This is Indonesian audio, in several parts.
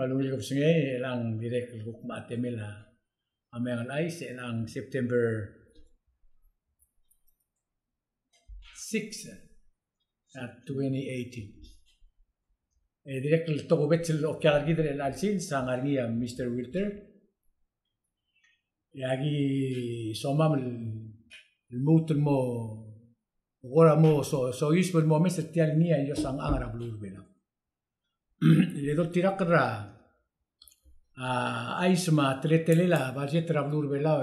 Malungil ko singay lang direct ko maatemela amayang ay lang September 6 at 2018. Direct to ko betul okyar gidre alsin sangarnia Mr. Wilter. Yagi somam الموت ora mo so useful mo Mr. Tial niya yo sang angara blur bela. Le do tirakra ai sma tretelela budget blur bela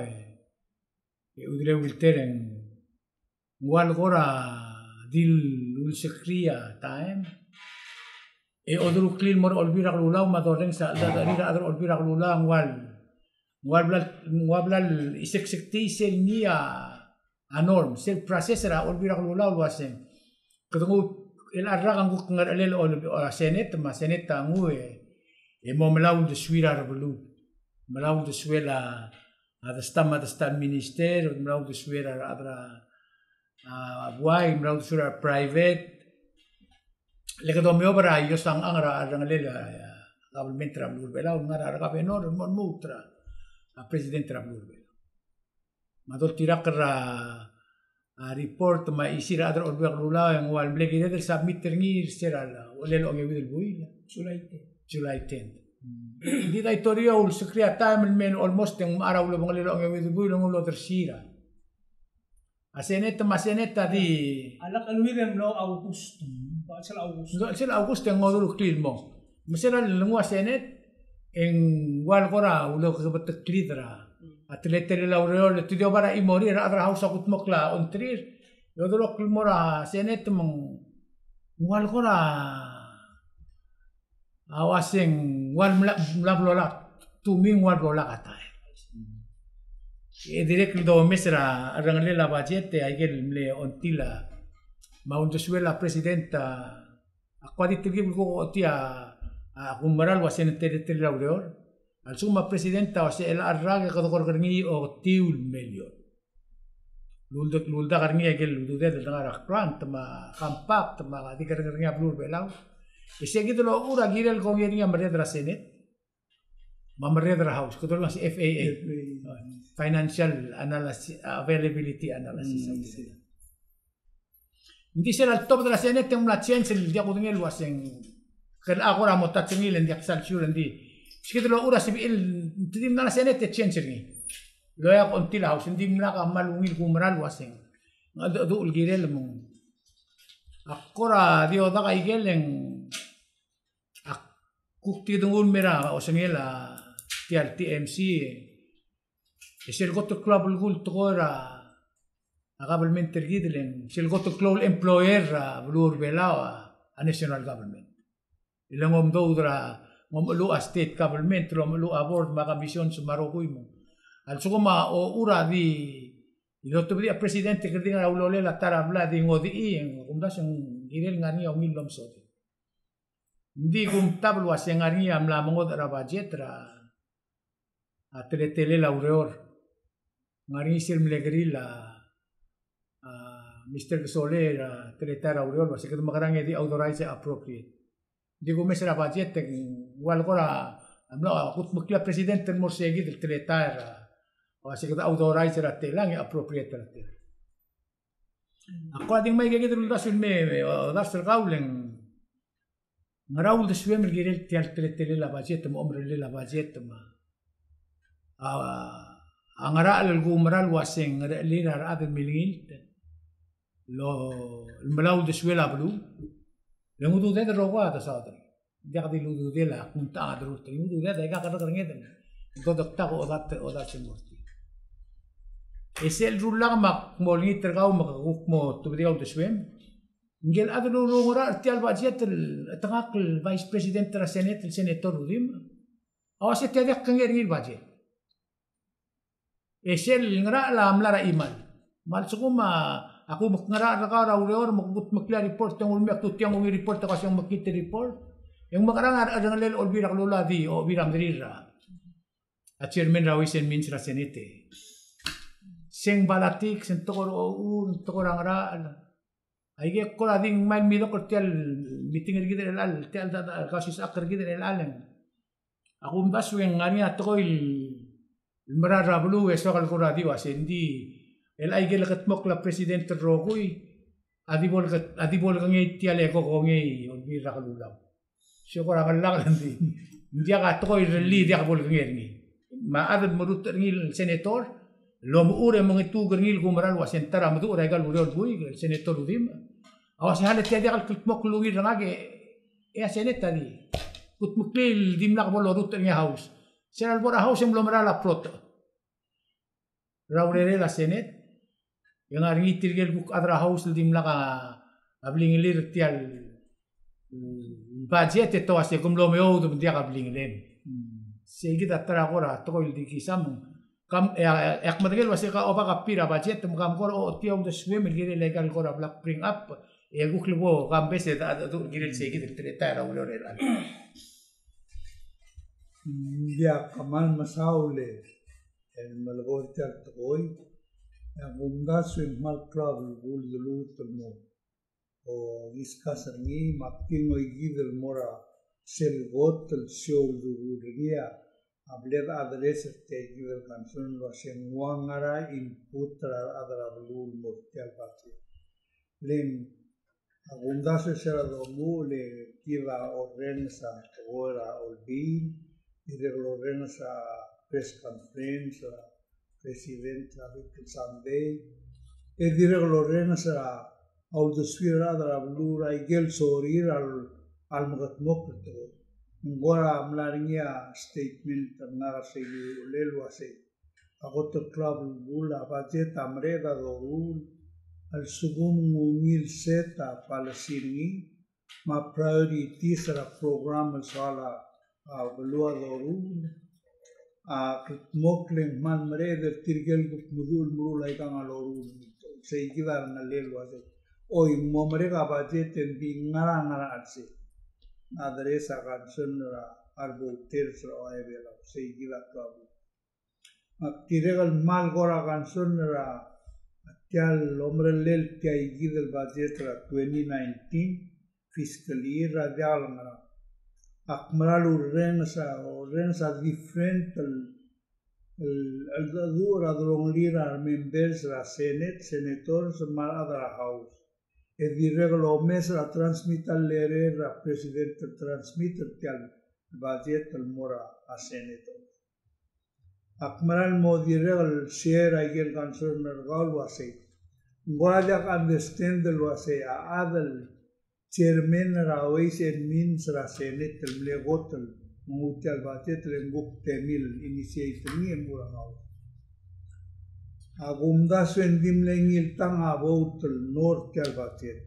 udre Wilteren wal gora dil ul sekria time odru clean mor olbira lula ma doreng sa darira adro olbira lula wal isek sekti sel niya anorm sel processor olbira lula wasem ketemu el arragan guk ngaralel ol senet ma senet tangu mo melaw de suira rebelu melaw de suela ada stam minister melaw de suira adra buai melaw de suira private lega do me obra yo sang angra rangalel government rablu belaw ngara ka penor mon mutra president rablu madol tirakra report ma isira adra olbek lula yang wal blegi del submit terngir serala olelo ngewil buila July 10 di daitoria ul sekria time men almost yang araw lo ngelo ngewil buila ngulo tersira asenet di alak alwidem lo August sel August yang ngodul clean mo mesera lengua senet en wal gora ulo kebetek klidra atletere laureol estudio para y morir adra hausa kutmokla ontrir yodolo kilmora senet mong wal gora awaseng wal mlablola tuming wal bola kata direct do mesra arrangle la budget aigel mle ontila maunto suela presidenta akwadi tigib ko tia kumaral wasen tere laureol al suma presidenta o se el arraga que dokor garngi o tiul melio lulda garngi agel lude del ngara plant ma compact ma di garngi ablur belau e seguido lo ura girel con yeringa maredra senet ma maredra house que tolong si FAA financial analysis availability analysis hindi sila al top de la senet tem una chance il dia ko ngel wasen kel agora motatsingil ndi aksal sure ndi Sekitar lo ura sibil tidim na senet te change ni lo ya kontila house hindi mla ka malungil kumaral waseng do ulgirel mo akora dio da kay geleng akukti dungul mera o sengela tial TMC esel goto club gul tora government tergidlen sel goto club employer blur belawa a national government ilang do udra lu a state government lu a board maka vision sumarokuy mo al sugoma o ura di iloto bi a presidente que dinga ulole la tarabla di ngodi en kumdas yung girel ngani o milom sote ndi kum tablo aseng ngani amla mangod ra budget ra atletele laureor ngari sir mlegrila Mr. Soler tretara laureor basi que makarang di authorize appropriate di come se la budget wal gora amla kut mukla presidente morsegi del tretara o así que authorize la telang appropriate la tel ako ding may gagit ul dasul me o dasul gaulen ngaraul de swem girel tial tretele la budget mo omre la budget ma angara al gumral waseng lina adel milingil lo mlaul de swela blu le mudu de roga ta sadri dia di ludu de la punta adru te mudu de ga ka ka ngeden godok ta o dat semorti esel rulla ma molni tergau ma guk mo tu dia de swem ngel adlu ngora tial budget tangak vice president tra senate el senator udim awase te de kangeri budget esel ngara la amlara imal mal sukuma aku ngara ka raur magut makla report tong ulmi tu tiang umi report ka siyang makita report yung makarang adang lel olbira lula di o biram dirira at chairman rawisen min sa senete sing balatik sen tokor o tokor angara ay ge ko ading man mi ko tial meeting gid el al tial da kasis akar gid el alen Ako baso yang ngani ato il marara blu e sokal ko radio asendi el aigel katmok la presidente rokui adibol kangi tiale ko kongi olbi rakalulaw. So ko rakalak hindi ka to li dia bol kangi maadad marut ngil senator lo muure mga tugar ngil kumaral wasentara madu regal uriol bui senator udim awas halet dia kal katmok lungi rangage e seneta di kutmukil dimnak bol rut ngi house senal bora house yang belum rala prot raurere la senet yang ari tirgel buk adra house dimnak abling lir tial budget to ase kumlo meo to dia abling len segi datara kora to il di kisam kam ek madgel wase ka oba kapira budget tum kam kor o tiom de swim gire legal kora black bring up e guklibo kam bese da gire segi de tara ulore la dia kamal masaule el malgorta toy ya bunda swim mal club bul dulu temo o discussar ni makin o gidel mora sel got el show dulu dia abler adres te gidel kansun lo semwangara input adra bulu mortial pati len bunda se sera do mule kiva orrensa ora olbin irregulares a press conference, a presidente a Sunday, e irregulares a audosfera da blura e gel sorir al magatmok to. Ngora mlaringia statement na se lelo ase. Agoto club bula budget amreda do al sugum ngil seta palesini ma priority sera program sala belua dorun moklen man mereder tirgel buk mudul ay kang alorun sei kidar na lelo ase oi momere ka budget en bi ngara atse adresa kansun arbo terso ay bela sei kidar club tirgal mal gora kansun kyal omre lel kay gidel budget 2019 fiscal year radial ngara akmaral rensa different el dura lira members la senators mal adra house e dirreglo mes la transmital lere la presidente transmitter tal budget el mora a senator akmaral mo dirregl share igel concern galwa se ngora understand lo se a adal chairman rawais admins ra senate legotel mutal budget lenguk temil initiative ni mura haw agumda swendim lengil tang about north tel budget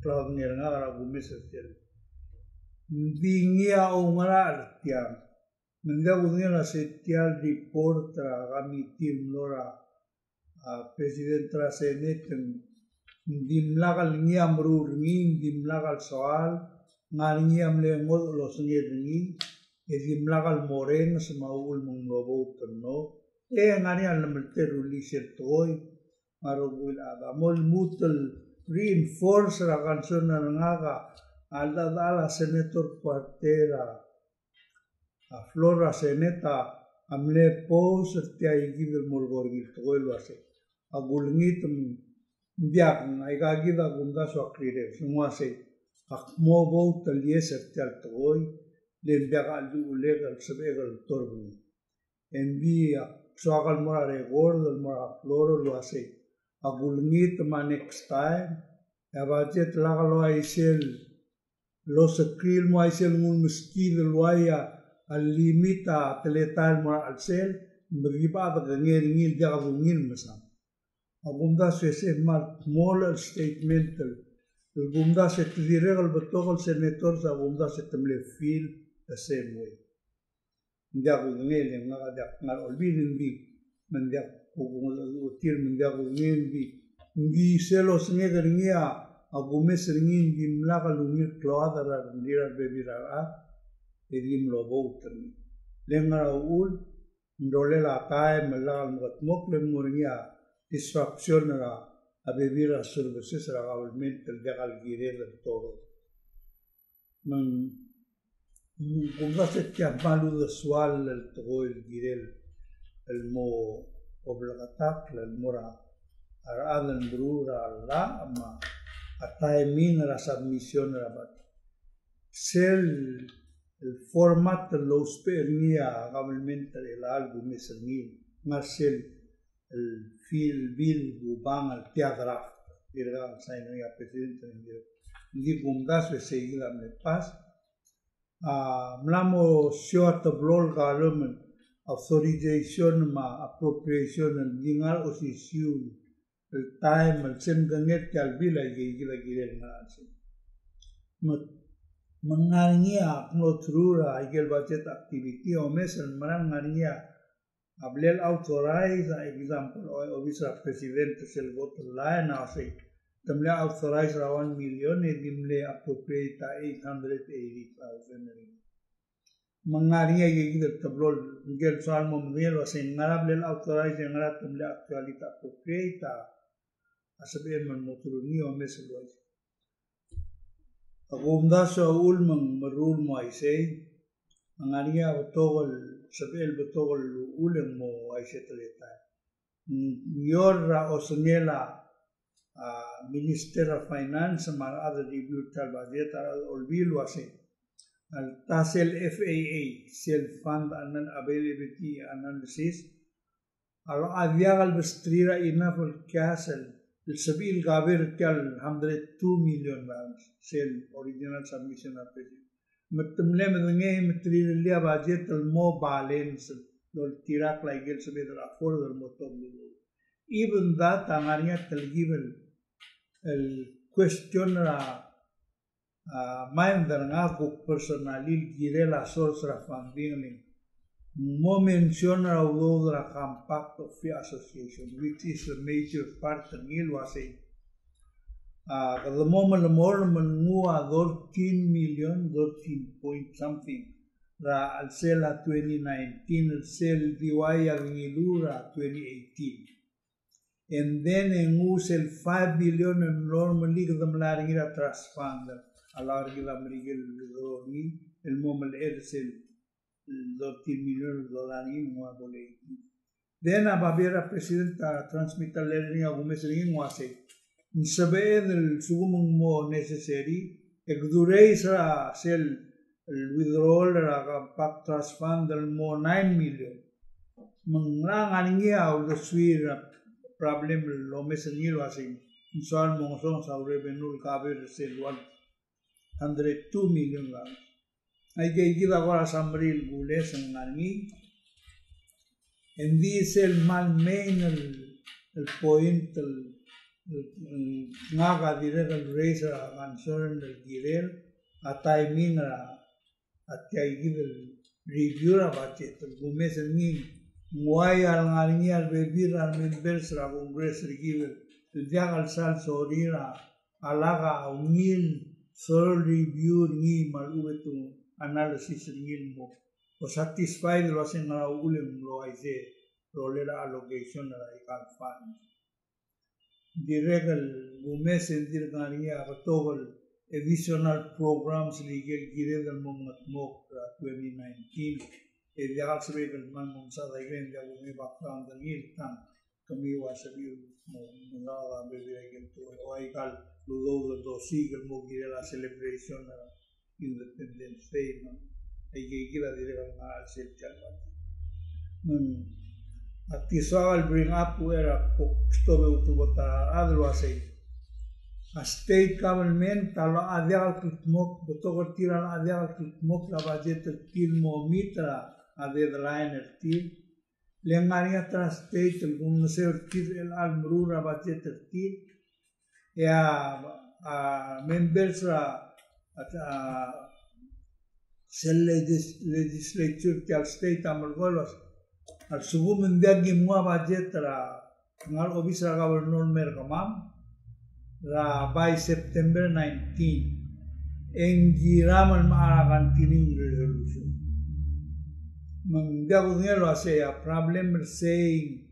club ni nga agumis tel dingia o ngara artiam menda unia la setial report ra kami tim lora president ra senate dimlagal ngiam rurngin dimlagal soal ngalngiam lengol los ngirngi e dimlagal moreng semaul munglobo tenno e ngani al melte ruliser toy marogul aga mol mutel reinforce la canción ngaga alda dala senator quartera a flora seneta amle pos te ay gidel molgorgil toy lo ase agulngitum biak ay gagida gunda so akrire semua se akmo bo talieser tal toy den biak aldu legal sebegal torbu envia soagal mora regor del mora floro lo ase agulngit ma next time ya budget lagalo aisel lo sekril mo aisel ngun meski del waya al limita teletal mora al sel beriba da ngir jagungin mesam agumda se mal moral statement el gumda se direga el botogol senator sa gumda se temle feel the same way ndia gungel nga ngal olbin bi mendia gungol util mendia gungel bi ngi selo snge gringia agumes ringin dim la kalungir kloada ra ndira bebira edim lo bouter lengra ul ndole la tae melal mok le muringia disruption ra a vivir a services realmente el de alquiler del todo. Kung kasi tiyan malu da swal el togo el girel el mo oblagatak el mora adan brura la ma atay min la submission rabat sel el format lo speria government el algo mesenil ngasel el fil bil bubang al tiagraf irga sa ina presidente ndi bungas we seguida me pas mlamo sio tablol government authorization ma appropriation and dingal osisiu el time el sen ganget kal bila gila girel na se mengarnia no trura igel budget activity o mesel mengarnia ablel authorize example obisa president sel vote line ase tamle authorize 1 million edimle appropriate 880,000 mengaria igel tablol igel salmo mel ase ngarablel authorize ngarat tamle actually appropriate asabihin man moturuni o mesel wise agumda sa ulmang marul mo ay say mengaria betogol sabihin betogol uleng mo ay say talita yorra o sengela Minister of Finance mal other review tal budget olbil wase al tasel FAA self fund and availability analysis al aviagal bestrira enough castle el sabil gaber tal 102 million dollars sel original submission of president matamle madenge material liya budget al mo balance lol tirak laigel sabil afford al motom even that angaria telgivel el question mindar nga book personalil girela source ra funding mo mention ra udra compact of the association which is a major part ngil wase the moment more mangua 13 million 13 point something ra al sela 2019 al sel diwaya ngilura 2018 and then en el 5 billion normally the malaria trust fund alargi la merigel ni el momel ersel 13 million dolari mo bole then ababera presidenta transmita lerni agumes ring wase sabe del sugumung mo necessary exdureis ra sel el withdrawal ra compact trust fund del mo 9 million mangrang aningia o the swira problem lo mesenil wasi soal mongson sa revenue kaber sel 102 million la ay gila gora sambril gules ngani and this el mal main el point el ngaga dire el raise concern el girel atay minra atay gil review ra budget gumes ni muay al ngani al bebir al members ra congress giver diag al sal sorira alaga unil thorough review ni malubetu analysis ngil mo o satisfied lo asen na ulem lo aise rolela allocation na ikal fund direct gumes endir ngani atogol additional programs legal girel al mok 2019 Diag sabi ng mga sa daigin diag may background ng iltang kami wasabi mo mga bibigyan to o ay kal lulo do sigal mo gira celebration na Independence Day no ay gila dire nga self chalbat at tisal bring up where stobe utubota otherwise a state government talo adial kitmok botogor tiran adial kitmok la budget tilmo mitra a deadline el til lengaria tras state el gunser til el almrura budget el til ya members ra sel legislature til state amalgolos al subu mendiagi mua budget ra ngal obisra governor merkamam ra by September 19 engiraman maarakan tining resolution Mangdagunya lo ase a problem saying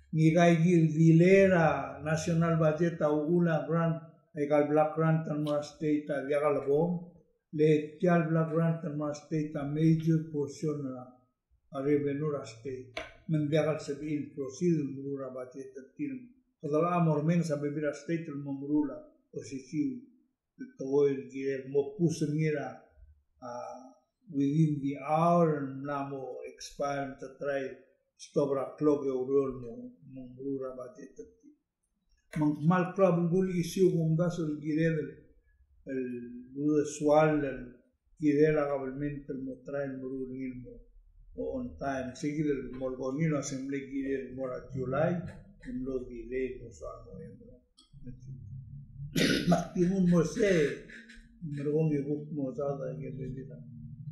ngigai gil dilera national budget au una grant egal black grant and more state diagal bom le tial Black Lantern state a major portion a revenue state mendiakal 70% murura budget til kadala amor men sa bebira state murula posisiu toil gire mo pusengira within the hour namo expire to try stobra clock overall mo murura budget til mal club guli isiu bombaso gire el usual gire la government mo try murura on time seguido el morgonino asamblea gire mora July en los delay mo sa noyembro maktimun mo se merong ibuk mo sa da gire dita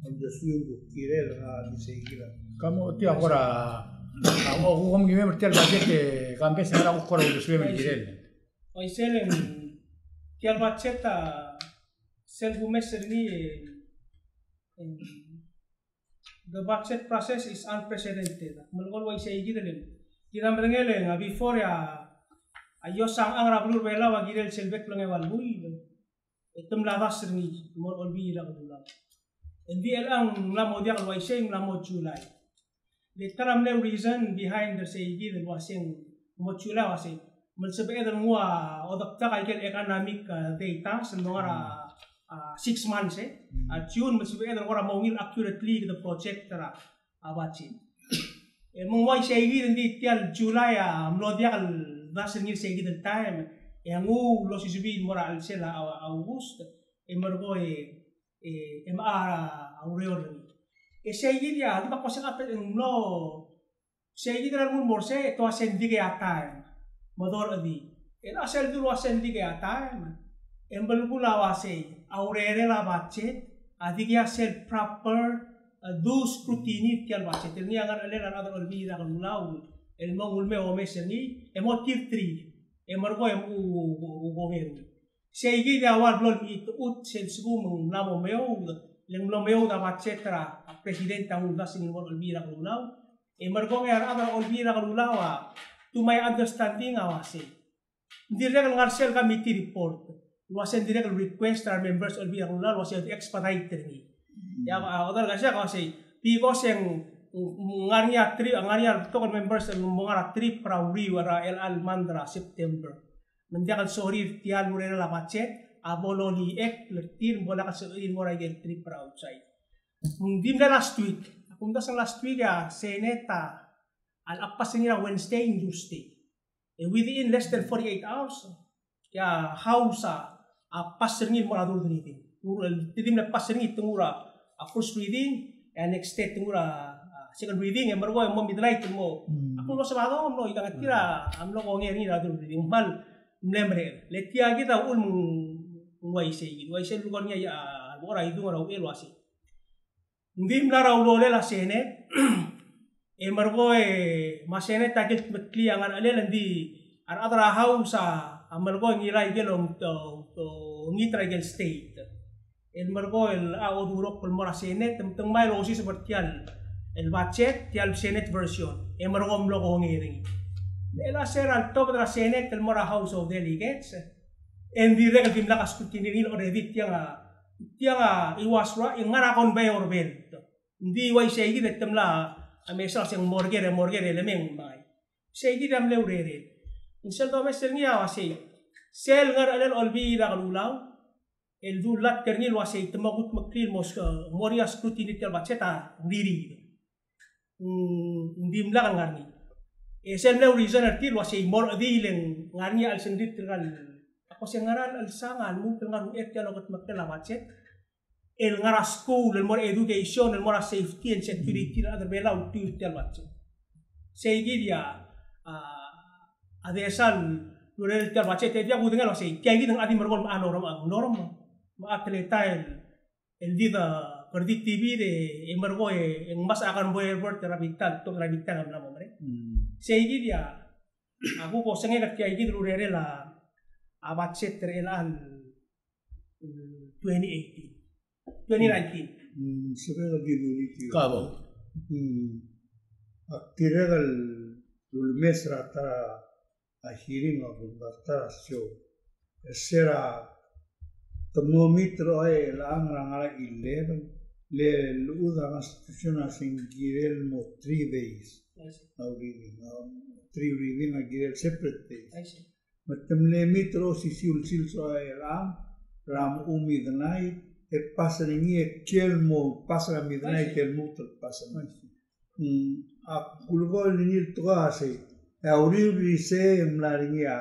on the suyo gire la disegira kamu ti agora o como que me meter la gente cambia se era con lo suyo me gire hoy selen que al bacheta sel bumeser ni the budget process is unprecedented. Mulgol way say gidelen. Kita merengelen before ayosang ang rablur bela wagirel selbek lang evalui. Item ladas ni mor olbi la kulang. Endi elang lamo dia way say lamo July. The term no reason behind the say gidel wasing mo July wasing. Mulsebe edel mua odakta kay economic data sendora 6 months June masih ada orang mau ngil accurately the project tera abacin. Mau wai segi nanti tial July melodia kal dasar ngil segi del time. Yang lo sisubi mora al sela August emergo aureol. Segi dia di bakos apa lo segi del mun morse to asendi ke time. Modor adi. Asal dulu asendi ke time. Embel pula wase aurere la budget adigia ser proper do scrutiny tial budget ni angan alela na adol bira kan ulau el mongul me o meseni emotive tree emergo u governo seigi de awal blol it ut sel sugum namo meu leng lo meu da budget tra presidenta un dasin wol bira kan ulau emergo ngar ada ol bira kan ulau to my understanding awase direct ngarsel committee report wasn't direct request our members will be ang was expedited ni. Ya other kasi kasi because yang ngarnya to members ang mga trip pra wara el almandra September. Mendiakan sorry tial mure la budget abololi ek lertir bola kasuin mora gel trip pra outside. Dim na last week. Kung dasang last week seneta al apas nila Wednesday and Tuesday. Within less than 48 hours ya house passerngin mora dulu nitin. Tidim na passerngin tungura first reading and next step tungura second reading yang bergo yang midnight mo. Aku lo sabado lo ikan tira amlo ko ngeri na dulu reading mal mlemre. Letia kita ul ngwai se lugar nya ya ora itu ora elo asi. Ndim na raw lo la senet emergo masene takil metli angan ale di adra house amalgo ngiray gelong to ngitra gel state el margo el aodurok pel mora senet tentang mai losi seperti el budget tial senet version e margo mlo ko ngiring ela sera top dra senet el mora house of delegates en direct kim lakas kutiniri already tianga iwasra ingara kon bayor belt ndi wai segi detemla amesal sing morgere lemeng mai segi dam leurere Misal to mes ternia wasi sel ngar alel olbi da kalulau el dulat ternil wasi temagut maklil mos moria scrutiny tel baceta diri ndim la ngarni sel ne reason artil wasi mor adileng ngarni al sendit gal ako sengaran al sangan mu tengar et ya logot makla bacet el ngara school el mor education el mor safety and security na other belau tu tel bacet segi dia adesal lurel tel bacet dia gudeng lo sei kiai gideng adi mergol norm ma atleta el dida predictivi de emergo en mas akan boyer terabital to terabital na mo mare sei dia aku ko senge kat kiai gideng lurel la abacet relan 2019 sebelum di Cabo aktiregal mes rata a hearing of the show. Sera termometro ay lang rangala 11 le luda constitutional singirel mo 3 days. Now reading 3 reading agirel separate days. Matemle mitro sisul silso ay ram midnight e pasa ningi kelmo pasa midnight kelmo pasa a kulgol ninil toase e auriri se mlaringia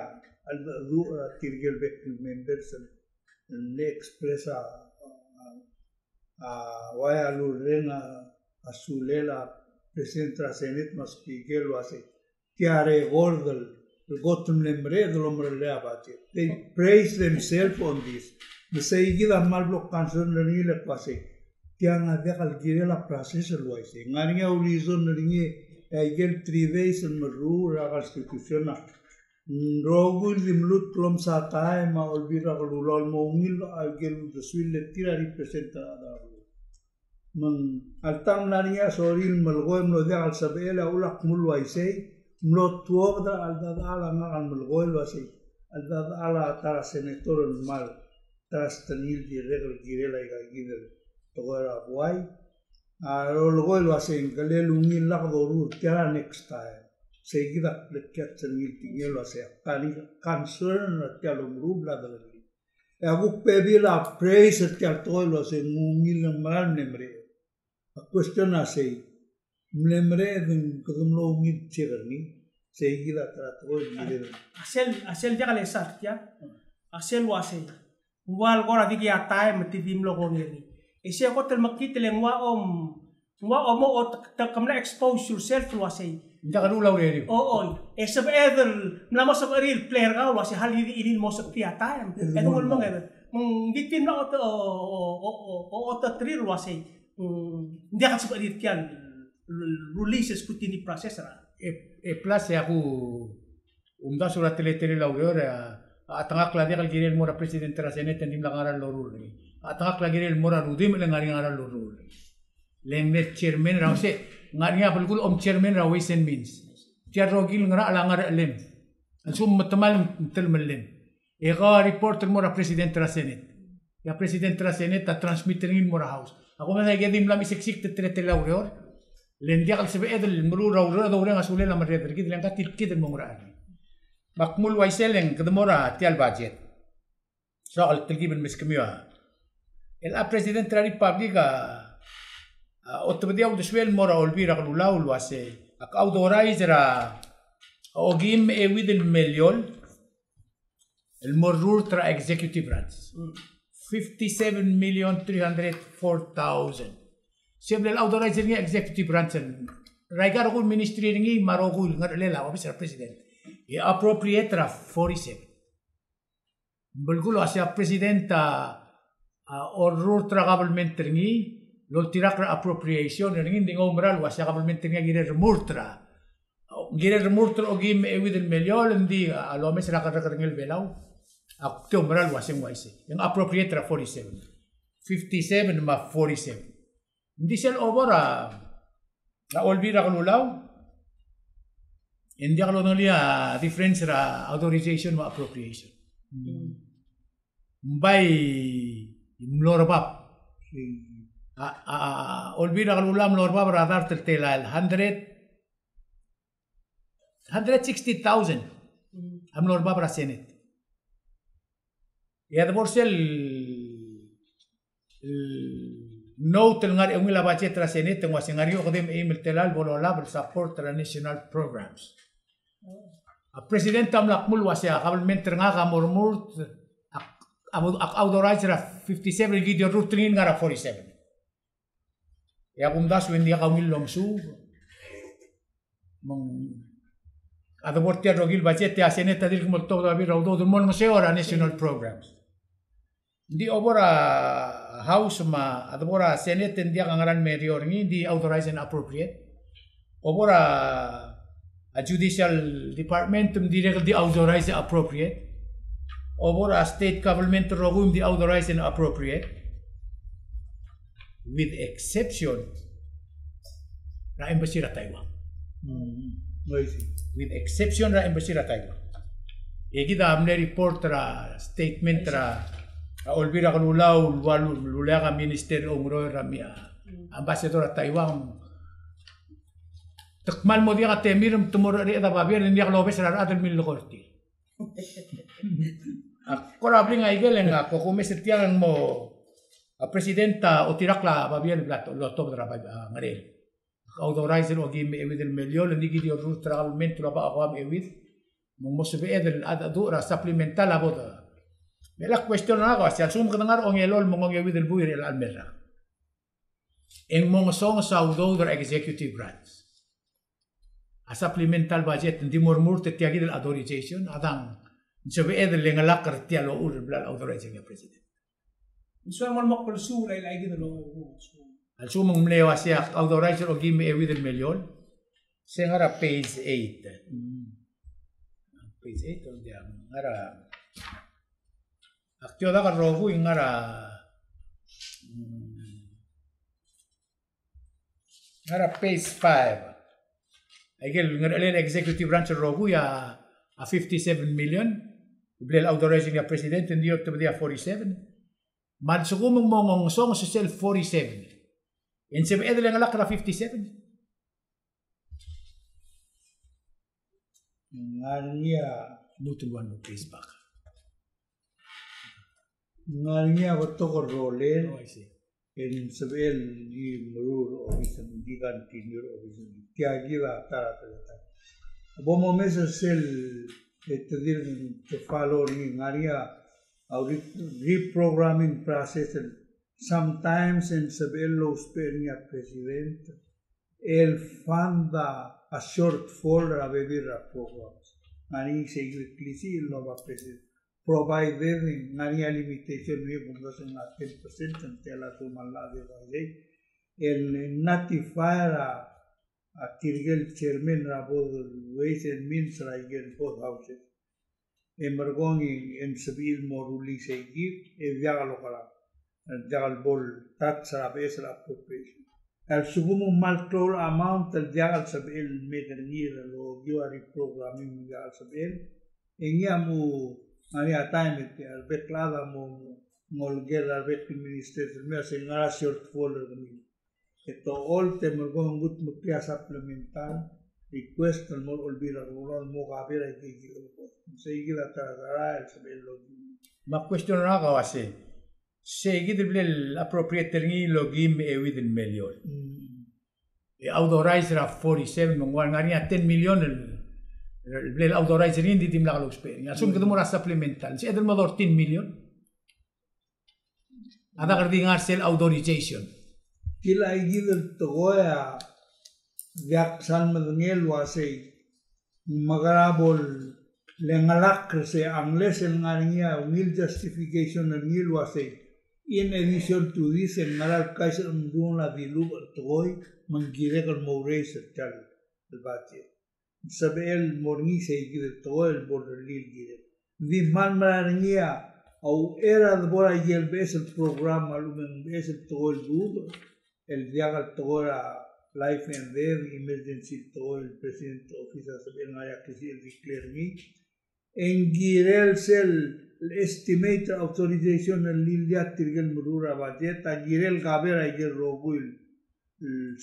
al du tirgel back members le expresa waya lurena asulela presenta senet mas kigelo ase tiare gordel gotum lembre de lomre abate. They praise themselves on this. The say gida mal block cancer ni le pase tiang ade kal gire la process lo ise ngaringa ulizon ringi egel 3 days en ru ra constitutional rogul dimlut klom sa tae ma olbira lulol mo ngil agel de suile tira representa da man altam laringa soril malgoem lo de al sabela ulak mulwa ise mlo tuoda aldada nga malgoel wasi aldada tara senator mal tras tenil di regel girela iga gidel togora buai logol wasi galel ungil lak doru tiara next time seguida lekat tenil tingel wasi kali concern tialom rubla dalali agu pebila praise tial toil wasi ngungil mal nemre a question asei mlemre den kedumlo ungil chegarni seguida trato gidel asel jaga lesat ya asel wasi wal gora digi atai metidim lo ngeni ese ko tel makit le ngwa mo o takamla expose yourself wasi Jangan ulau dari. Ese beeder nama seperti player kau wasi hal ini mo seperti atai itu ngomong ngitin na o trir wasi dia kan seperti kian releases kutini processor plus aku surat tele laureur atangak lagi kal girel mora presiden terasene tendim langaran lorul ni atangak lagi girel mora rudim langaran lorul lemnet chairman rause ngaringa pelkul chairman rawisen means tiar rogil ngara langar lem ansum matemal tel melem ega reporter mora presiden terasene ya presiden terasene ta transmitterin mora house ako ma gedim lam iseksik tele laureur lendia kal sebe edel mru laureur do renga sule lam reder gid lenga tilkid mora makmul waiseleng kedemora tial budget soal tilgi ben miskemia el president la republica otbedia udeswel mora olbira lulau luase ak audoraizera ogim e with el meliol el morrur tra executive branch 57,304,000 seble el audoraizer ni executive branch raigar gul ministry ni marogul ngarlela officer president e appropriate tra 47 bulgulo asia presidenta orrur tra government ni lo tirak appropriation ringin ding omral wasya government nga girer murtra ogim with el meliol ndi alo mes ra ngel belau ak te omral waseng waise yang appropriate tra 47 57 ma 47 ndi sel obora la olbira kululaw hindi ako nolia difference ra authorization ma appropriation mbay mlorabab olbira kalulam lorba radar teltelal 160,000 am lorba para senate ya de borsel no telngar ang ila budget tra senate ng wasengario kodem email telal bolola support tra national programs a president am lakmul wasya government nga kamurmur ak authorize ra 57 video routine ngara 47 ya kumdas when dia kawil lomsu ada bortia rogil budget ya senate tadil kumolto dabi rawdo dumol ngse ora national programs di obora house ma ada bora senate dia kangaran mayor ni di authorize and appropriate obora a judicial department di authorize and appropriate obora state government rogum di authorize and appropriate with exception na embassy ra Taiwan. With exception ra embassy ra Taiwan. Egi da amne report ra statement ra olbira kan ulau lulaga minister ongro ramia ambassador Taiwan takmal mo dia katemir tumor ri da babir ni dia lobes ra adel mil korti ako rabling ay geleng ako kung mesetiang mo presidenta o tirakla babir blato lo top dra ngarel authorizer o gimi ewid el milyon ni gidi o trabalmento la ba ako ewid mo mosbe edel adura supplemental aboda la question na ako si asum ka ngar ong elol mo ngong ewid el buir el almera en mo song sa author executive branch a supplemental budget hindi murmur te tiagi del authorization adang sabi edel lengalak kartia lo ur blal authorizing ya president so mo makpulsu lay gid lo al sumong mlewa siya authorizer o gimi ewid el milyon sengara page 8 page 8 on dia ngara aktio da rogu ngara page 5 Agil ngal executive branch rogu ya a 57 million blel authorizing ya president and dio to dia 47 man sugumong mongong song sa sel 47 in sebe edel ngalak ra 57 ngania nutuan mo please back ngania wato ko rolen oh I see en sebel di merur office di kantinur office tiagi la tara bomo mesa sel etedir to follow ni ngaria au reprogramming process sometimes en sebel lo spenia president el fanda a shortfall a beber a programs ngani segui klisi lo va president provided ngani limitation we bundos en 10% entela tu mala de valle el notifier a tirgel chairman rabo ways and means raigel both houses emergoni en civil moruli segi e viagalo kala jagal bol tax rabes la appropriation el sugumo maltol amount el jagal sabil medenir lo giwari programming jagal sabil engiamu Ani time it albet lada mo ngolgel albet minister me se ngara shortfall ni eto all te mo gut mo pia supplemental request mo olbira rural mo gabera ki se igila tara el sebello ma question na ka wase se igil appropriate ngi logim e within million e authorizer 47 mo ngani 10 million el authorizer hindi tim la experience asum que demora supplemental si edel modor 10 million ada kerdi ngasel authorization kila igil to goya yak san medngel wase magarabol lengalak se angles en ngania will justification ngil wase in addition to this en ngaral kaiser ndun la dilu toy mangire kal moraise tal el budget sabel morni se gide todo el border gide di man marania au era de bora yel bes el programa lumen bes el todo el dub el diagal todo life and death emergency todo el presidente oficial sabel ngaya que si el declare me en girel sel estimate authorization el lilia tirgel murura budget a girel gabera yel rogul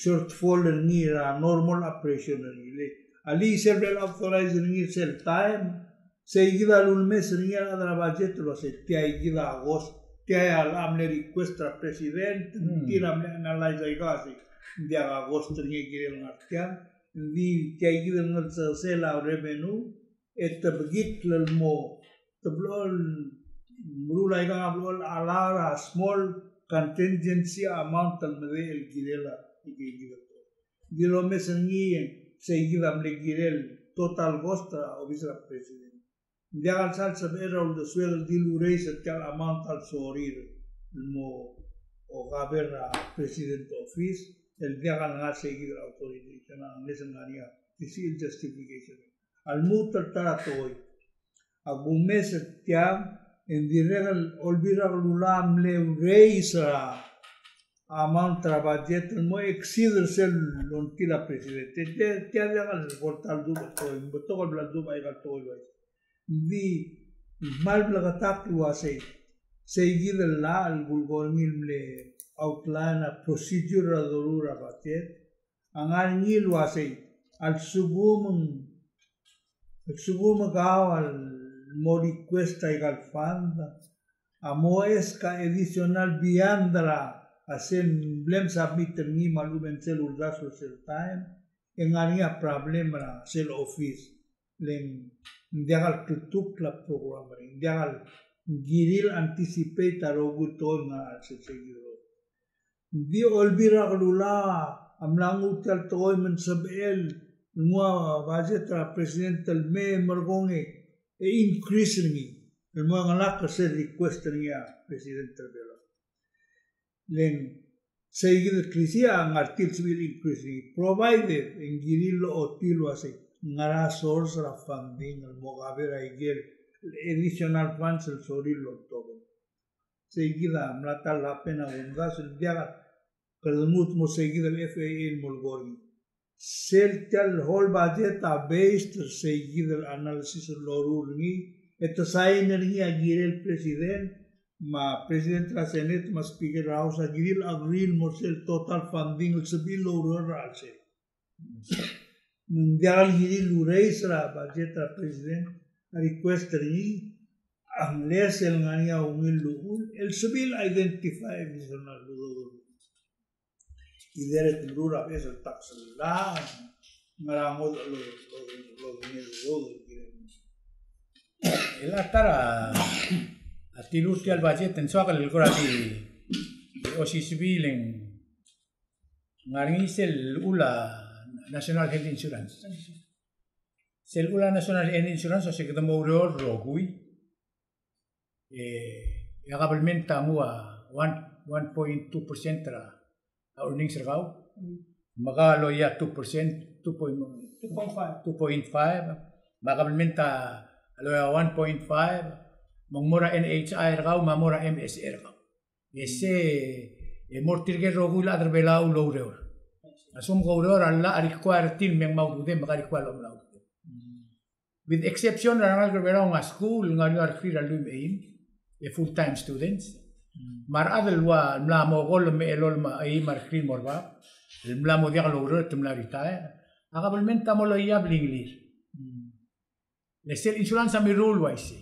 shortfall ni ra normal operation ni Ali several authorizing it sel time seguida al mes ringa la budget lo se tiaigida agosto tia al amne request al presidente tira me analyze ai casi de agosto ringa gire martian di tiaigida no se la revenue et begit lel mo tablol murula iga blol ala small contingency amount al mede el girela igida di lo mes ringa seguida me girel total gostra o vice president diagal sal sabera ul de suel di lureis tal amount al sorir mo o gabera president office el diagal ngal seguida autorization ang lesengaria disil justification al mutal taratoy agumes tiam en diregal olbira lulam le reisa amount budget mo exceed sel lontila presidente te había al portal du to ko bla du ba igal to di mal blagatak wase seguir la al bulgorngil le outline a procedure adorura batet angangil wasay al subum gaw al mo request ay galfanda amo esca adicional biandra asen blem submit ni malumen cellular social time engania problema sel office len diagal tutup la program diagal giril anticipate aroguton na se seguro di olbira lula amlangu tal toy men sabel mua budget tra president el me mergonge e increase ni el mua ngalak se request niya president belo len seguir krisia ngartil civil increase ni provided en giril otilo ase ngara source of funding el mogavera igel additional funds el soril todo seguida mlata la pena ungas el diaga Kadamut mo seguida el FAA el Molgori. Seltel whole budget based seguida el análisis el lorurni. Esto sainer ni agir el presidente, ma presidente la Senate, ma speaker house agir agree mo el total funding el sabil lorur alse. Mundial agir lureis la budget la presidente request ni unless el ngania umil luul el sabil identify visional luul. Idere telura es el taxela maramo lo el atara atilurti al budget en soal el corati o si sibilen ngaringi sel ula national health insurance sel ula national health insurance o se que tomo rogui agabelmente mua 1.2% tra earnings ragaw magalo ya 2% 2.5 magabelmente alo ya 1.5 mangmora NHI ragaw mamora MSR ragaw ese mortirge rogul adar belau lowreur asum gowreur alla require team meng maudude maka require lo mlau with exception rangal belau nga school nga ar free alum aim full time students mar adel wa mlamo gol me elol ma ay mar free morba el mlamo dia lowreur tumla retire agabelmente amolo ya blinglir le sel insurance ami rule wise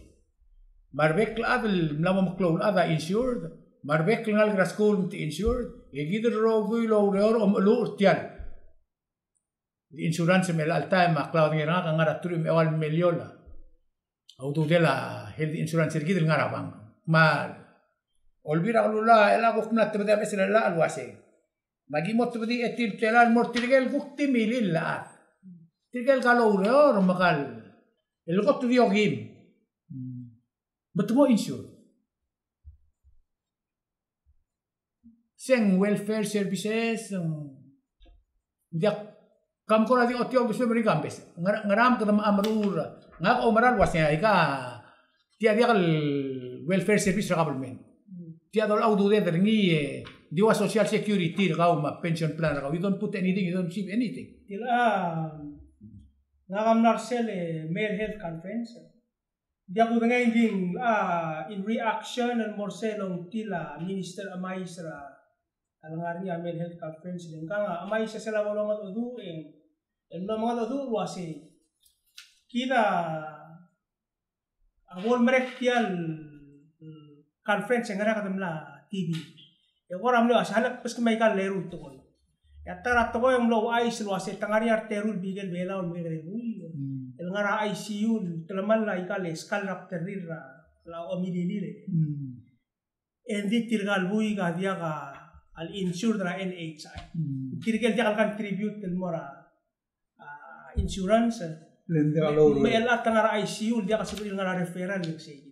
marbek adel mlamo mcloud ada insured marbek ngal graskul insured e gider rogui lowreur lur tial insurance mel alta ma cloud ngira ngara trum ewal meliola auto dela health insurance gider ngara bang mal olbira lula ela gokna tbeda mesela la alwase magi mot tbedi etil telal mortirgel gukti mililla tirgel galowreur makal el got diogim betumo insure seng welfare services dia kam kora di otio bisu meri gambes ngaram ke amrur ngak omaral wasnya ika dia kal welfare service government dia dol audu de derngi diwa social security rau ma pension plan rau you don't put anything you don't receive anything tila ngam narsele male health conference dia ko ngay ding in reaction and more selong tila minister amay sra alangari male health conference din kanga amay sa sila walong adu en no mga adu wasi kita awol merek tial conference ngara katamla TV e ora amlo asalak pas kemay kal leru to ko ya tara to ko yung low ice lo ase tangari arterul bigel bela on megre ui el ngara ICU telamal la ikale skal rapter la omidilile endi tirgal bui ga dia ga al insure dra NHI tirgel dia kan contribute tel mora insurance me el tangara ICU dia ka sebil ngara referral yung sei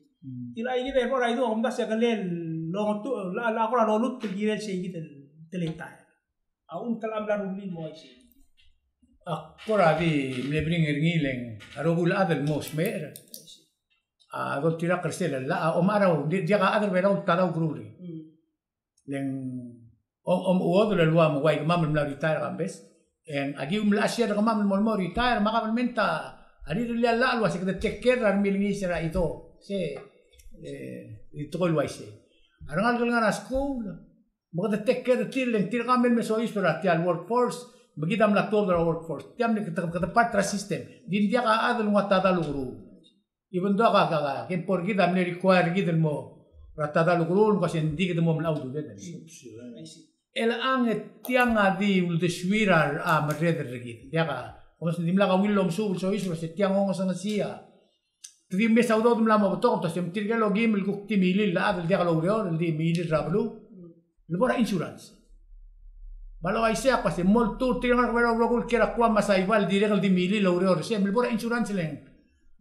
tila ini deh orang itu om das ya kalian long tu la aku la lolut tergila sih gitu terletak. Aun telam la rumli mau sih. Aku rabi melebring ngileng arogul adel mos mer. Agak tidak kersel la om arau dia ada berau tarau gruri. Leng om uod la luam wai mam retire kambes. En agi asia mam mau retire maka menta ari dia la luas kita take care dan milingi sera itu. Se itu kalau waise Arangal nga school. Baka take care tiling kami may sois para tial workforce. Magidam la todo la workforce. Tiam ni katapatra system. Din dia ka adal nga tataluguru. Even though ka ken por gidam ni require gidam mo tataluguru kasi hindi kita mo malaudo dito. El ang tiang adi ul de swirar a marreder regid. Dia ka kung dimla ka wilom sul sois para tiang ngo sa siya. Trim mes auto dum lama betok tas tem tirga logim el kuk timili la adal dia kalau reor di mili rablu. Lebora insurance. Balau aisya pasti molto tirang rawero rogul kira kwa masaival direct di mili lo reor se lebora insurance leng.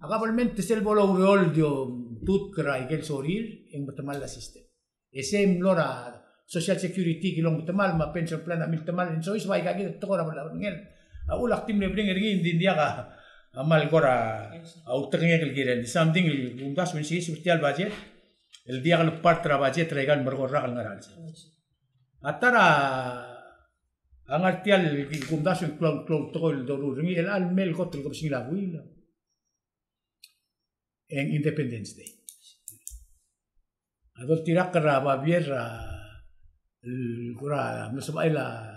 Akabalmente sel bolo reol dio tut krai gel sorir en betemal la system. Ese mlora social security kilong betemal ma pension plan amil temal en sois vai kagi to ora bala ngel. Ulak tim le bring ergi di dia ka amal gora au tengah kelgiran something bundas mensi special budget el dia kalau part tra budget regal mergorra kal ngaral atara angartial bundas klon tol doru ringi el almel kotel ko sila buila en Independence Day adol tirak kara babierra el gora no sabaila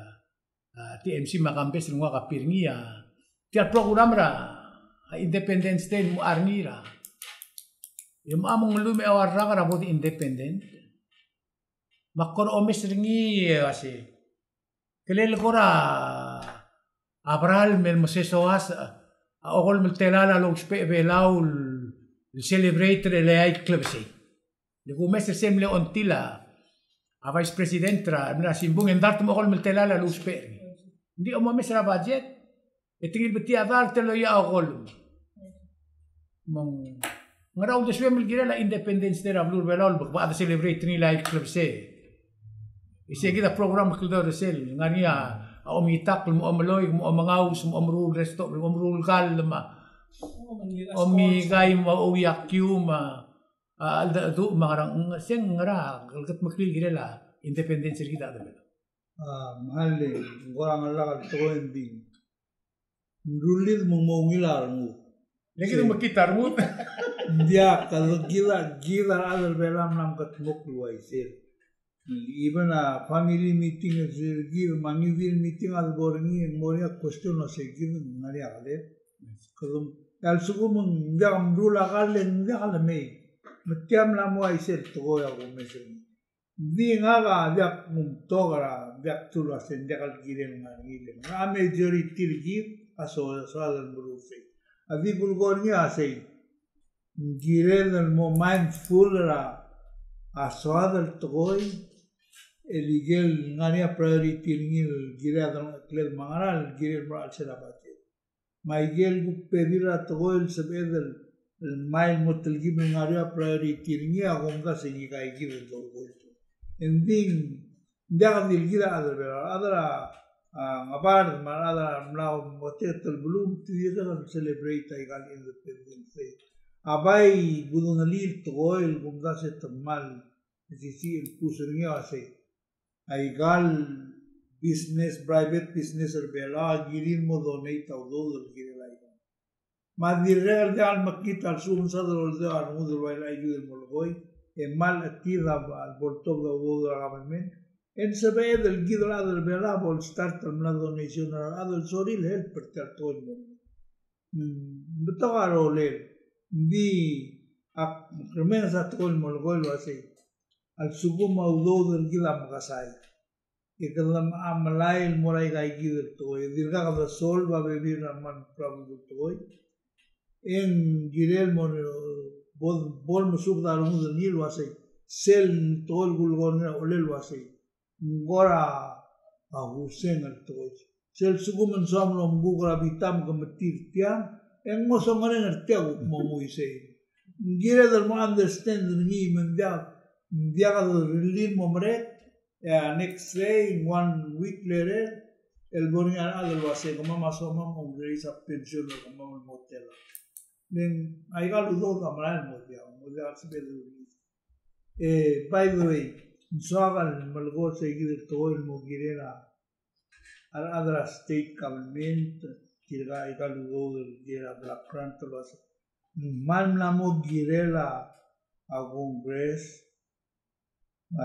TMC makampes ngwa kapirngia tial program ra Independence Day mo arnira. Yung among lume awarra ka rabot independent. Makor omes ringi kasi. Kelel ko ra Abral mel mosesoas okol mel telala log spe belaul celebrate le ay club say. Di ko mes semble ontila a vice president ra na simbung endart mo okol mel telala log spe. Hindi o mes ra budget. Itingil beti adar telo ya okol. Mong ngaraw de swem gira la Independence Day rablur belol ba da celebrate ni live club se ise kita program kuldo de sel ngania omitak mo amloy mo amangaus mo amrul resto mo amrul kal ma omi gay mo uyak ma alda du marang seng ngara kalkat makli gira la Independence kita da mahal gorang ala to ending rulir mo ngilar mo lagi tu makitar mut. Dia kalau gila ada belam nam ketmuk luai sel. Even a family meeting is give manivil meeting al boringi moria question no se give ngari ale. Kalau al sugu mung dia amrula kale dia kale me. Metiam la mo ai sel to ya go mesen. Di ngaga dia mum togara dia tula sen dia kal giren ngari. Na majority give aso al burufe. Adi gulgornya asai girel el mo mindful ra aswad el toy eligel ngania priority ngil gira dan klel mangaral girel bra sera bate maigel gu pedira toy el sebedel el mai motelgi ngaria priority ngia gomga segi kai girel do ending dia dil gira adra ngabar marada mlau motetel belum tiada kan celebrate igal Independence Day. Abai budung alil toil gumda se temal sisi el pusernya ase. Igal business private business bela girin mo donate au do girin lai. Madir real de al makit al sum sadrol de al mudur vai lai ju el molgoi e mal atira al bortog do government. En sebab del gidra del belabo start la donation al soril help per todo el mundo. Betul arole di ak remena sa todo el mundo lo hace. Al sugo maudo del gidra magasay. Que kalam amalay el moray gai gidra to. Dirga ka sol va beber man prabu to. En girel mon bol musuk dar mundo ni lo hace. Sel todo el gulgon ole lo hace. Ngora Hussein al toy. Sel suguman samlo mbugra bitam kamatir tiam. En mo songare ngertiago mo muise. Gira dal mo understand ni mendia ka relin mo mre. Next day 1 week later el borngan al wase como más o menos un raise up pension como un motel. Then I got to do the man modia se by the way Soagal malgo seguir todo el mogirera al other state government kirga ikalugo gera black front los mal na mogirela a congress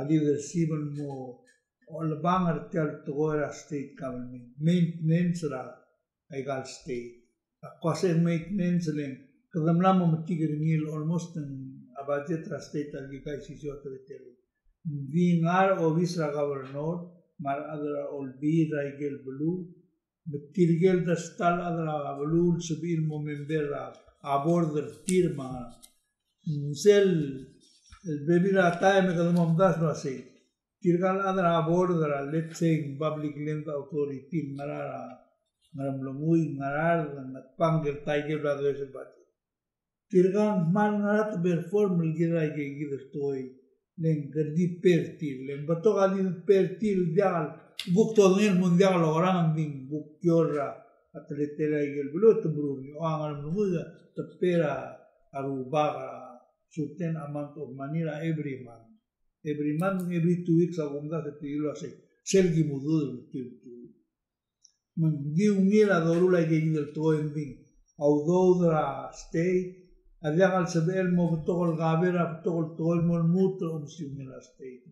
leadership mo all bangar tel toora state government maintenance ra aigal state akose maintenance leng kadam lama matigir ngil almost a budget ra state algi kai sisio tel vingar o visra governor mar adra ol bi raigel blue betirgel da stal adra blue subir mo membera a border tirma sel el bebira time kadam amdas no así tirgal adra border let's say public land authority marara ngaram lomui ngarar pangel tiger brothers bat tirgan mal ngarat perform girai ge gider toy len gardi pertil len bato gali pertil dial buk tornel mundial orang ding buk yorra atletera igel blut bruni o ngaram lomui tapera arubaga certain amount of money every month every 2 weeks agumda se tilo ase selgi mudu Menggiungila dorula gigi del toending, although the state, adiagal sebel mo betokol gabera betokol toel mo muto umsiungila state.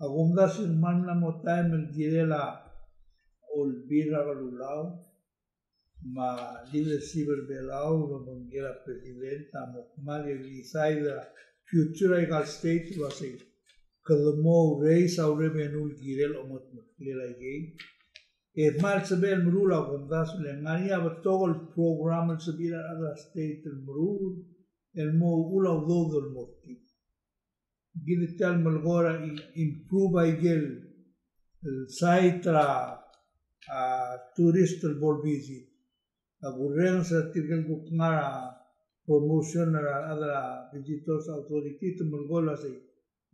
Agumda sin manla mo time el girela ol bira galulau, ma leadership el belau lo menggira presidenta mo mali visaida future egal state lo ase. Kadamo raise our revenue girel omot mukila gigi. Mal sebel merula gumdas lengania betokol program el sebila ada state el merul el mo ula do del morti. Gili tal malgora improve igel el saitra tourist el bol visit. Agurren sa tirgel gukngara promotion ada visitors authority to malgola se.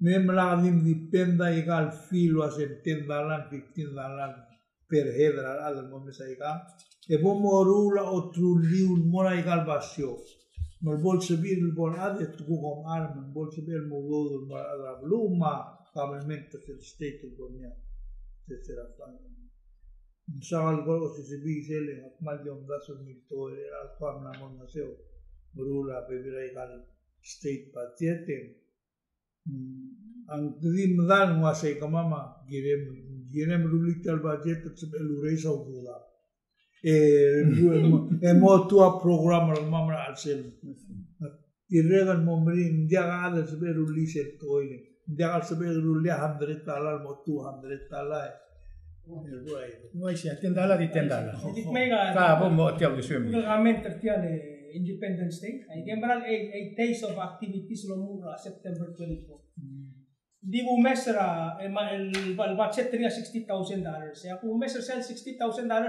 Memla dim dipenda igal filo ase $10 $15 per head al momento saiga e bomorula o truliul mora igal basio mal bol subir il bol ade tu com arm bol subir mo do la bluma probablemente del state gonia se sarà fatto insal gol o si bi sele mal di onda sul mito al quam la monna seo brula bevira igal state patiete ang dim dan wase kamama girem rulital budget sebel reisa udula mo tua program mamra alsel irregal momri india ada sebel ruliset toile india sebel rulia $100 mo $200 no isi $10 di $10 ka bo mo tiaw di swim government tertiale independent state ay general a days of activities lo mura September 24 di bu mesra el budget tenia $60,000 ya aku mesra sel $60,000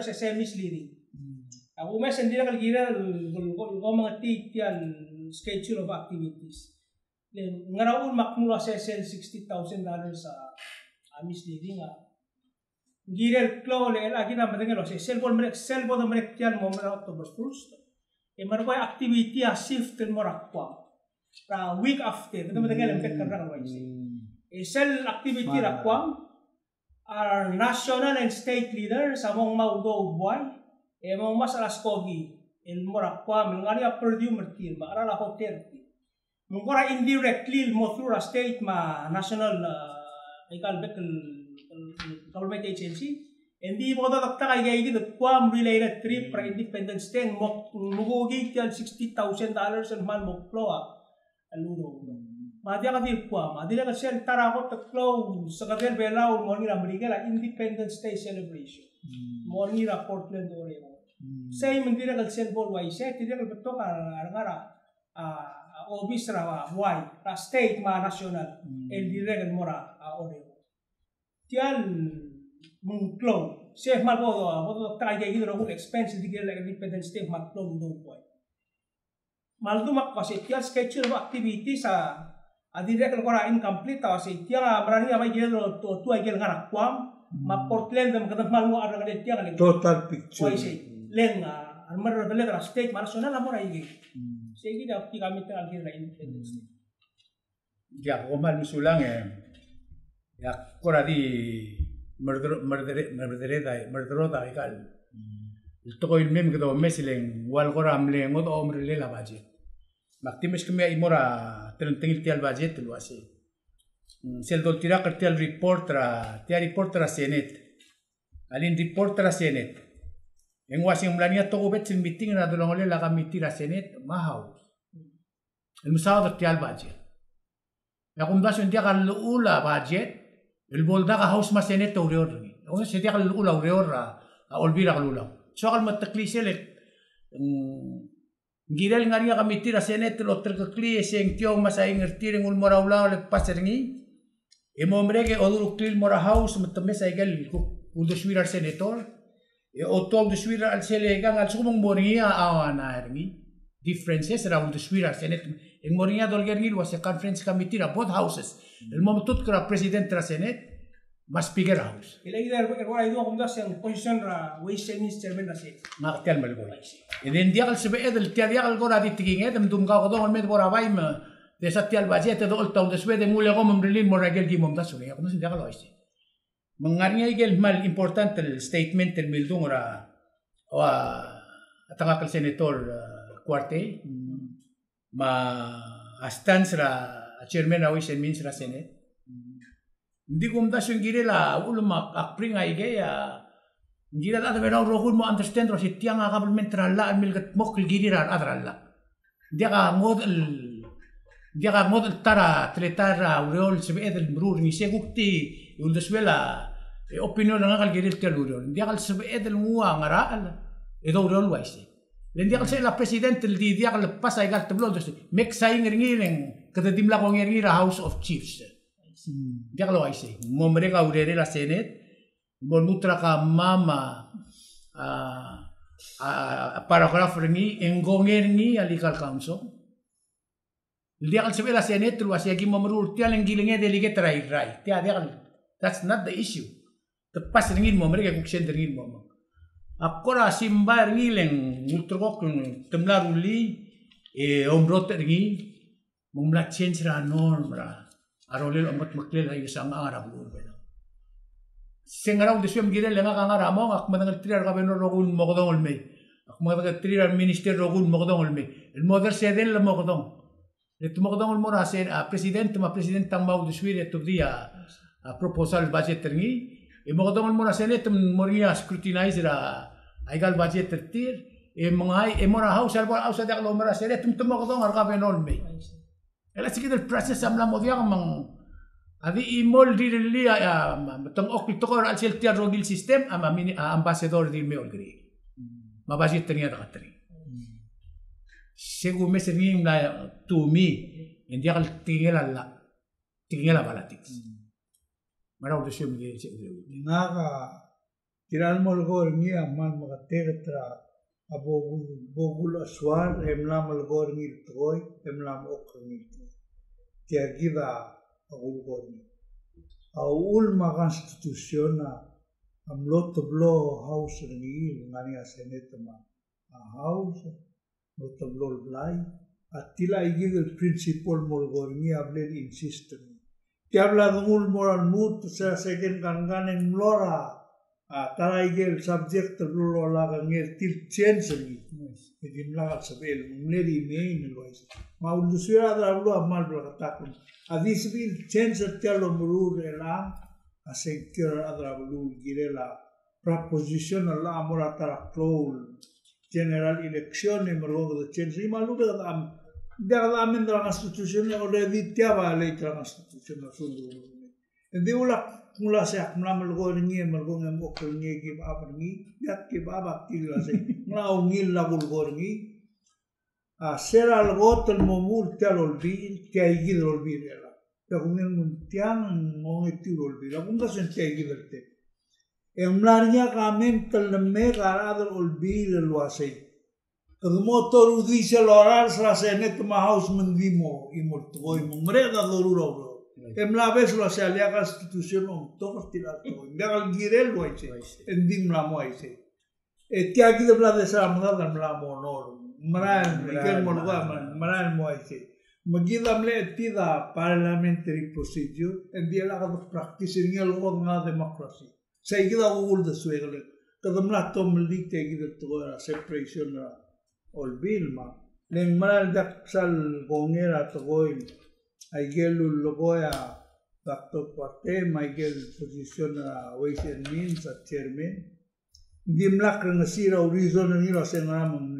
sa misleading aku mesra hindi na gira ko mga tial schedule of activities ngaraun makmula sa sel $60,000 sa misleading gira klo le lagi na madengelo sa sel bol do merek tial mo mera October 1st e mara ko activity a shift el morakwa ra week after ito madengelo ket karang waisi Sel activity rakwang are national and state leaders among maudo buay among mas alaskogi el morakwa melngani a Purdue mertil ma ara la hotel mungkora indirectly mo through a state ma national ikal bekel government agency hindi mo da takta kay gigi the quam related trip para independence ten mo mugogi tial $60,000 and man mo floa aludo Madia ka dilpwa, madila ka siya tarakot at flow sa kadel belaw mo nila Amerika Independence Day celebration. Mo nila Portland Oregon. Say mandila ka siya bol wai siya, tidak ka beto ka ngara obis ra wai, ra state ma national, el dire ka mora Oregon. Tial mong flow, siya malbodo, bodo tayo kay gino ko expense digil like Independence Day ma flow do wai. Maldumak kasi tial schedule of activities sa Adire kalau kora incomplete tahu sih tiang berani apa gelo tu aja ngarak kuam ma Portland dan kata malu ada kali tiang lagi total picture leng armar beli terus state nasional amor aja sih kita kami terakhir lah independence ya komal misulang ya kora di merdero ikal itu ko ilmem kita mesileng wal kora amle ngot omre lela budget Maktimis kami imora tengil tial budget lu ase. Seldol tira kertial reporter Senate. Alin reporter Senate. Yang wasing melania to ubet sin meeting na dolong ole la committee ra Senate mahaw. المساعدة تاع البادجت يقوم باش ندير الاولى بادجت البولدا هاوس ما سنه توريورني او سيدي الاولى وريور او البيرا الاولى شغل ما تكليسه لك ngirel ngaria kami tira senet lo terkekli sing tio masa ingertir ngul mora ulang le paserngi e momrege odur klil mora house metme sa igel ku de suira senator e o tol de suira al sele gang al sumong moria awana ergi differences around the suira senet en moria dolgergil was a conference committee ra both houses el momento kra president ra senet mas speaker house ilagi dar erwa ido kumda sing position ra waste and means chairman ra se ngaktel mal go iden dial sebe edel tial go ra ditiging edem dum ga go med bora baim de satial budget do ulta de sebe de mule go memrelin moragel gi mom tasuri ko sin dial loise mengarnya igel mal important el statement el mildung ra wa atanga senator Cuarte ma astans ra chairman ra waste and means ra senet Hindi ko mda siyang girela, ulma akpring ay gaya. Gira la da verau rohul mo understand ro si tiang a government ralla al milgat mokil girira adralla. Dia ka model tara tletara ureol sebe edel mrur ni segukti undeswela opinion nga kal giril tel ureol. Dia kal sebe edel mua ngara al edo ureol waise. Len dia kal se la president di dia kal pasay gal teblo dos mek saying ringireng kada dimla ko ngira House of Chiefs. Dia kalau aise, mau mereka urere la senet, mau nutra ka mama paragraf ringi, engonger ni alikal council. Dia kalau sebelah senet tu asyik lagi memurur tiang lenggilengnya delegate rai. Dia kalau that's not the issue. Tepas ringi mau mereka kuksen ringi mau. Akora simba ringi leng nutrok temlaruli omrot ringi, mumlat change ra norm ra. Arolil amat maklil ay isang arab urbano. Sengaraw de suam gire lenga kangara mo ak madangal triar ka benor rogun mokodong ulme. Ak madangal triar minister rogun mokodong ulme. El moder seden la mokodong. Et mokodong ulmora sen a president tang mau de suire to dia a proposal budget ringi. E mokodong ulmora senet moria scrutinize ra aigal budget tir e mangai e mora house alba da lomara senet tum mokodong ar ka benor me. Ela sikit el process amla modia mang adi imol dirili tong okil tokor al sel tiar rogil system ama mini ambassador di me olgri mabajit tenia da katri segu mesening na to me india kal tingela balatics maraw de shem de naga tiral mol gor ni amal maga tetra abogul aswar emlam al gor ni toy emlam ok ni tiagida agul gor ni aul ma constitutiona amlot blo house ni ngani senet ma house not blo blai atila igid el principal mol gor ni ablen insist tiabla ngul moral mut sa second gangan mlora taraigel subject lo la ngel til change ni edim la sabel neri main lois ma ulusuya da lo amal bla takun adis bil change telo murur ela asekir adra lu girela proposition la amora tara clol general election ni mergo de change malu da amen da constitution already tiaba le constitution sundu ende ula mula saya melamal gorngi mergonga mokolngi give up ngi yak give up akila se ngau ngil lagul gorngi seral gotol momul talol bi kai gidol bi la tagunen muntian ngongeti rol bi la bunda sen kai giderte emlarnya kamen telme garadol olbi lo ase el motor dice lorar sa senet ma house mendimo imol toy mumreda doruro emla vez lo se alia constitución on todos tirar todo engal girel lo hice endim la mo hice tiagi de bla de sa mudar la monor maral que molga maral mo hice magida mle tida parliamentary procedure en dia la de practice ni algo na democracy seguida ugul de suegle kada mla tom likte gida to separation ol bilma len maral dak sal gongera to goin ay gelul logoya Dr. Parte, Michael position na Ways and Means at Chairman. Hindi mlak na sira reason na nila sa nga mong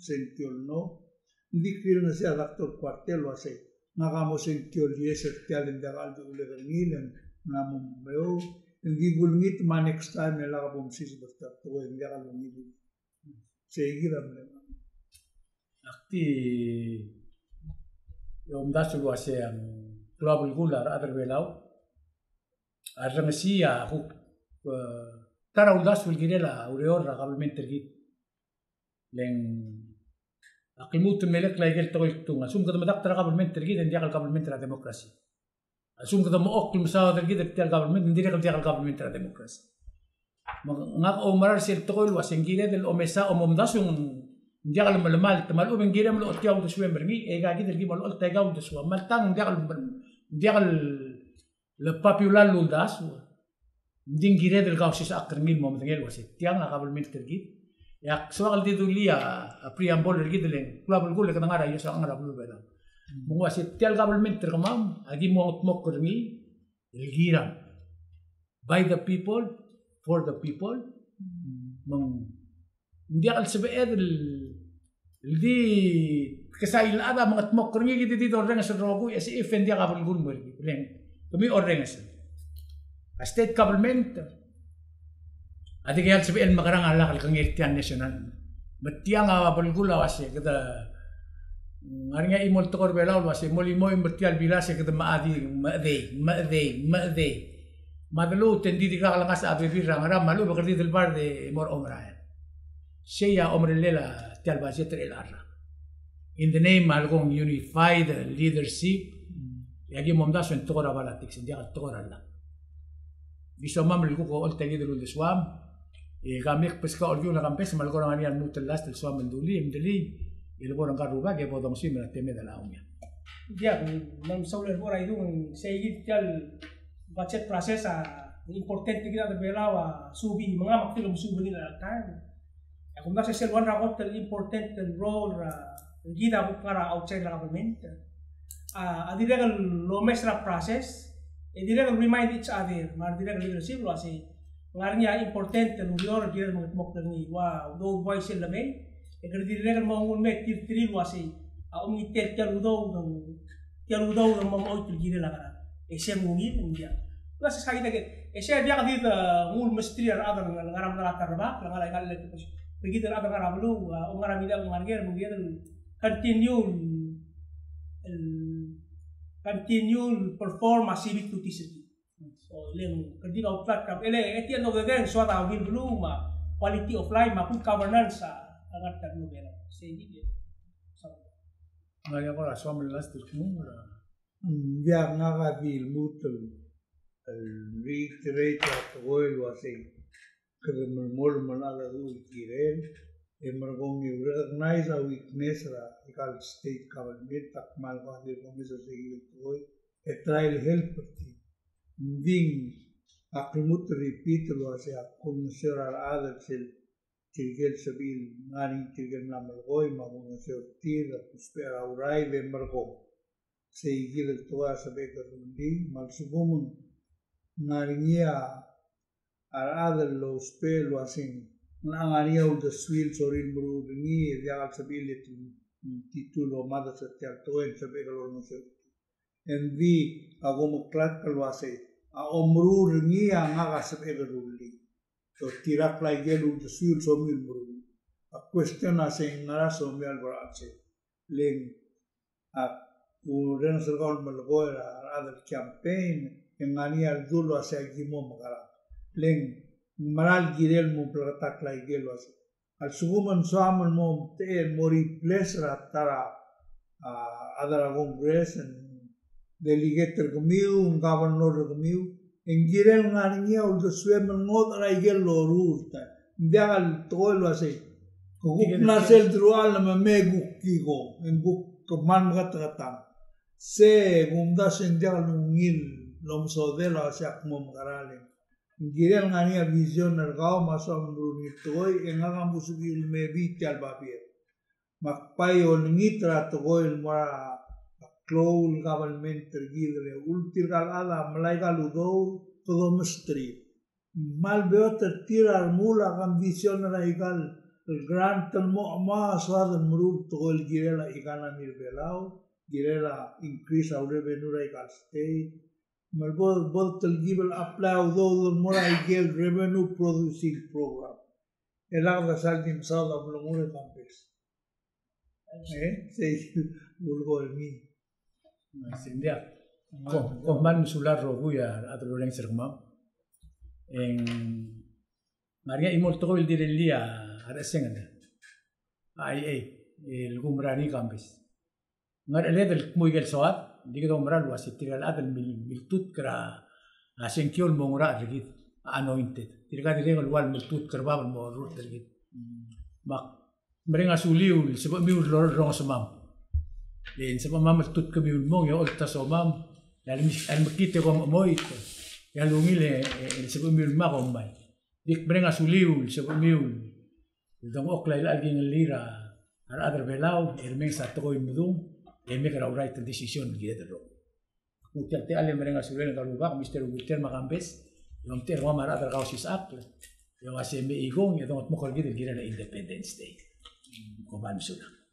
sentiol, no? Hindi clear na siya Dr. Parte, wase nga kamo sentiol yes at tialin dakal do ulit ang ilan nga mong mayo. Hindi gulngit ma next time nila ka pong sis basta tuwa hindi ka lumibig. Sige ram naman. Akti yung dasul wase ang global gular adar belaw. Arang siya ako tara ulas wilgirela ureora kabelmente git leng akimut melek laigel toil tunga sum kada madak tara kabelmente git ndi akal kabelmente la demokrasi sum kada mo ok timsa der git tel kabelmente ndi akal kabelmente la demokrasi ngak o marar sir toil wasengire del omesa omomdas yung ndi akal malmal tamal o bengire mal otyaw do swem bergi e ga git der gi mal ol tagaw do swam mal tang ndi akal le popular lundas Dingire del causis akringil mo mtengel wasi tiang akabel tergit ya soal di dulia a preambol tergit leng klabul gule kadang ada yo sa ngara bulu bela mo wasi tial kabel terkamam agi mo mok kringi ilgiram by the people for the people mong hindi akal sabied di kasail ada mga mok kringi gidi dito orang sa rogo ya si ifendi kabel gul mo leng kami orang sa a state government adi kaya sabihin makarang alak kang irtian national batiang balgula wasi kada ngaringa imol tokor belaw wasi molimo imbertial bilase kada maadi maade madalu tendi di kala ngas abibi rangara malu bakardi del bar de mor omraen seya omrelela tial bajeter el arra in the name algong unified leadership yagi momdas en tokora balatik sendia tokora la Bisa mamel ko ol tagi dulu de swam gamik pesca orju na campes mal ko ngani al mutelas del swam menduli il ko nang karuba ke podong sim na teme de la unya dia nam sauler ora itu segi tal budget process important kita de belawa subi mengamak film subi ni la time aku nda se one rakot the important role gida ko para outside la government adira lo mesra process Tidak remind each other, mar tidak leadership lo asi. Ngarnya important dan ulior dia mok ni wa do voice la me. Eker tidak mo me tir lo asi. Om ni tel tel do mo mo tir la kara. Ese mungi dia. Plus sa kita ke ese dia kadit mul mestri ada ngaram la tarba, ngala kal le begitu ada ngaram lu, ngaram ida ngarger mungkin continue perform civic duties. So, leng kerja kau platform. Etian no gegen suatu awil belum quality of life maupun governance sangat terlalu bela. Sehingga ngaya ko raswa melas terkumura. Dia ngagadil mutul reiterate at oil wasi keremol manala du kiren emergong you recognize a weakness ra ikal state government takmal ko di komiso sige toy a trial help ding aklimut repeat lo ase akun sera other sil tigel sabil ngani tigel namal goy magun se tir spera urai emergong sige to sabe karundi malsugumun ngaringia other lo spell wasin Nangania udah swil sorin buru ini dia akan sebilit titulo mada setiap tuan sebagai kalau nusir. MV aku muklat keluase. Omru ini yang agak sebagai ruli. So tirak lagi udah swil somil buru. Question asing ngara somil berarti. Leng aku ren serkau melgoira ada campaign yang ngania dulu asal gimo makara. Leng Maral girel mo platak lai gelos. Al suguman suaman mo te mori place ratara adara congress and delegator kamiu governor kamiu engirel ngania uldo swem ngot lai gelo ruta. Diagal toil wase. Kuk nasel drual na megu kiko enguk keman kata se gumda sendial ngil lom sodelo asak mo karale. Girel ngania vision nergao masam bruni toy enga musugi me vital babir makpai on ngitra toy mara clowl government tergidre ultir gal ala malai galudo todo mestri mal beo tertirar mula ambicion raigal el gran telmo ma suadan muruk to el girela igana mirbelau girela increase our revenue raigal state mal bod tergibel apply do mora igel revenue producing program elagda saldim sada blomure campes sei vulgo el mi Sindia, kung man sular robuya at loreng sermam, Maria imolto ko il dire lì a resengana, il gumrani campus. Ngar del muy el soat, diga gumral was tiral adel mil tut kra a senkiol mongura rigit anointed. Tiga dire el wal mil tut kra babal mo rut rigit. Mak meringa suliu sebab miu rong semam. Then sa pamamat tut kami ulmong yung ulta so mam al makite ko moit ya lungile sa pamilma ko may dik brenga suliul sa pamil dong oklay laging lira ar other belaw ermeng sa toy mudum make a right decision gida ro utak te ale brenga suliul kalubak Mr. Walter Macambes yung terwa mara other causes act yung aseme igong yung mo ko gida na Independence Day ko ban sula